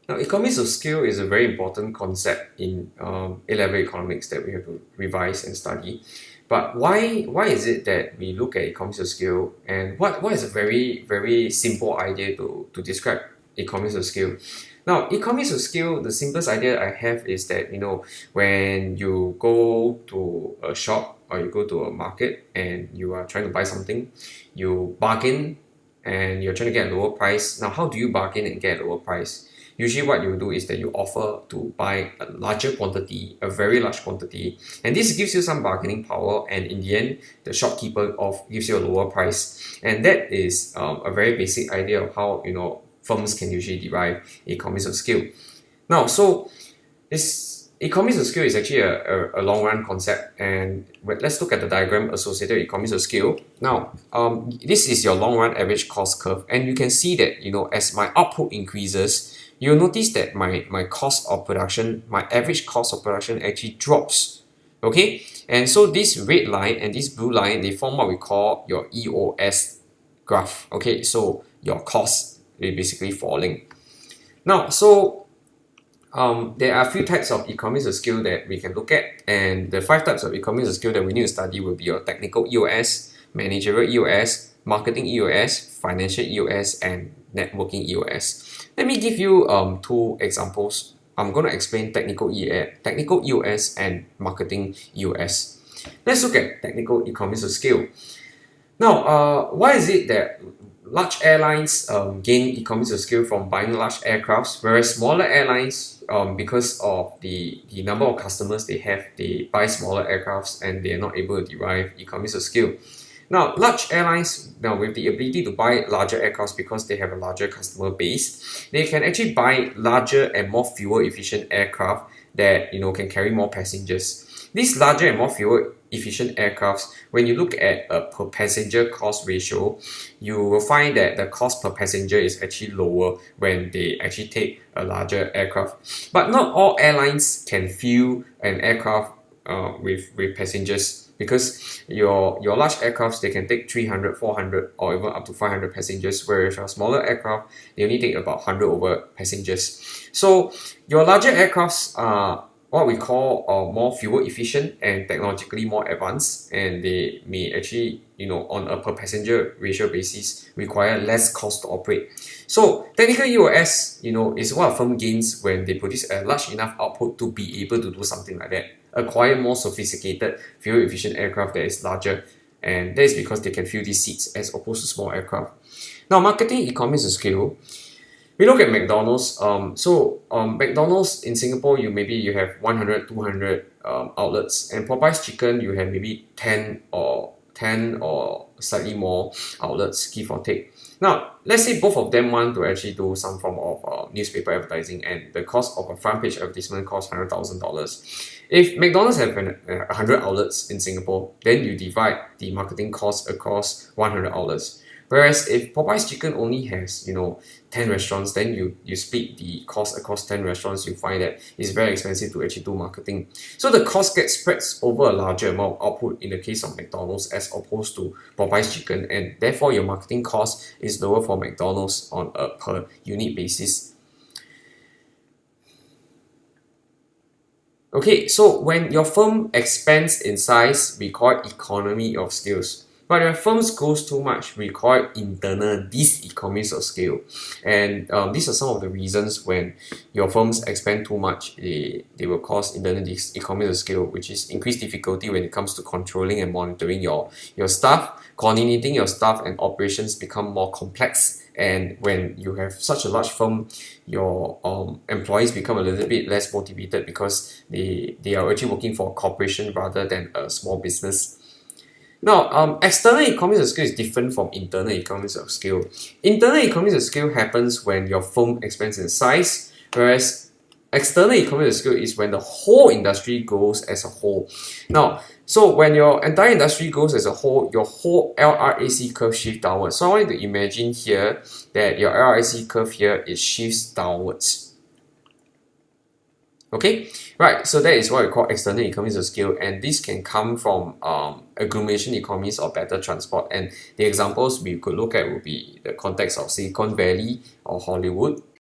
Now, economies of scale is a very important concept in A-level economics that we have to revise and study. But why is it that we look at economies of scale, and what is a very simple idea to describe economies of scale? Now, economies of scale, the simplest idea I have is that when you go to a shop or you go to a market and you are trying to buy something, you bargain and you're trying to get a lower price. Now, how do you bargain and get a lower price? Usually what you do is that you offer to buy a larger quantity, a very large quantity, and this gives you some bargaining power, and in the end, the shopkeeper gives you a lower price. And that is a very basic idea of how firms can usually derive economies of scale. Now, so this economies of scale is actually a long run concept, and let's look at the diagram associated with economies of scale. Now, this is your long run average cost curve, and you can see that as my output increases, you'll notice that my cost of production, my average cost of production actually drops. Okay, and so this red line and this blue line, they form what we call your EOS graph. Okay, so your cost is basically falling. Now, so there are a few types of economies of scale that we can look at, and the 5 types of economies of scale that we need to study will be your technical EOS, managerial EOS, marketing EOS, financial EOS, and networking EOS. Let me give you 2 examples. I'm going to explain technical EOS and marketing EOS. Let's look at technical economies of scale. Now, why is it that large airlines gain economies of scale from buying large aircrafts, whereas smaller airlines, because of the number of customers they have, they buy smaller aircrafts and they are not able to derive economies of scale? Now, large airlines, with the ability to buy larger aircrafts because they have a larger customer base, they can actually buy larger and more fuel efficient aircraft that can carry more passengers. These larger and more fuel efficient aircrafts, when you look at a per passenger cost ratio, you will find that the cost per passenger is actually lower when they actually take a larger aircraft. But not all airlines can fuel an aircraft with passengers, because your large aircrafts, they can take 300, 400 or even up to 500 passengers, whereas your smaller aircraft, they only take about 100 over passengers. So your larger aircrafts are what we call more fuel efficient and technologically more advanced, and they may actually on a per passenger ratio basis require less cost to operate. So technical EOS is what a firm gains when they produce a large enough output to be able to do something like that, acquire more sophisticated fuel efficient aircraft that is larger, and that is because they can fill these seats as opposed to small aircraft. Now, marketing economies of scale, we look at McDonald's. McDonald's in Singapore, you have 100, 200 outlets, and Popeye's Chicken, you have maybe 10 or slightly more outlets, give or take. Now, let's say both of them want to actually do some form of newspaper advertising, and the cost of a front page advertisement costs $100,000. If McDonald's have 100 outlets in Singapore, then you divide the marketing cost across 100 outlets. Whereas if Popeye's Chicken only has 10 restaurants, then you split the cost across 10 restaurants, you find that it's very expensive to actually do marketing. So the cost gets spread over a larger amount of output in the case of McDonald's as opposed to Popeye's Chicken, and therefore your marketing cost is lower for McDonald's on a per unit basis. Okay, so when your firm expands in size, we call it economy of scales. But when firms grows too much, we call it internal diseconomies of scale. And these are some of the reasons when your firms expand too much, they will cause internal diseconomies of scale, which is increased difficulty when it comes to controlling and monitoring your staff. Coordinating your staff and operations become more complex. And when you have such a large firm, your employees become a little bit less motivated because they are actually working for a corporation rather than a small business. Now, external economies of scale is different from internal economies of scale. Internal economies of scale happens when your firm expands in size, whereas external economies of scale is when the whole industry grows as a whole. Now, so when your entire industry grows as a whole, your whole LRAC curve shifts downwards. So I want you to imagine here that your LRAC curve here, it shifts downwards. Okay, right, so that is what we call external economies of scale, and this can come from agglomeration economies or better transport. And the examples we could look at would be the context of Silicon Valley or Hollywood.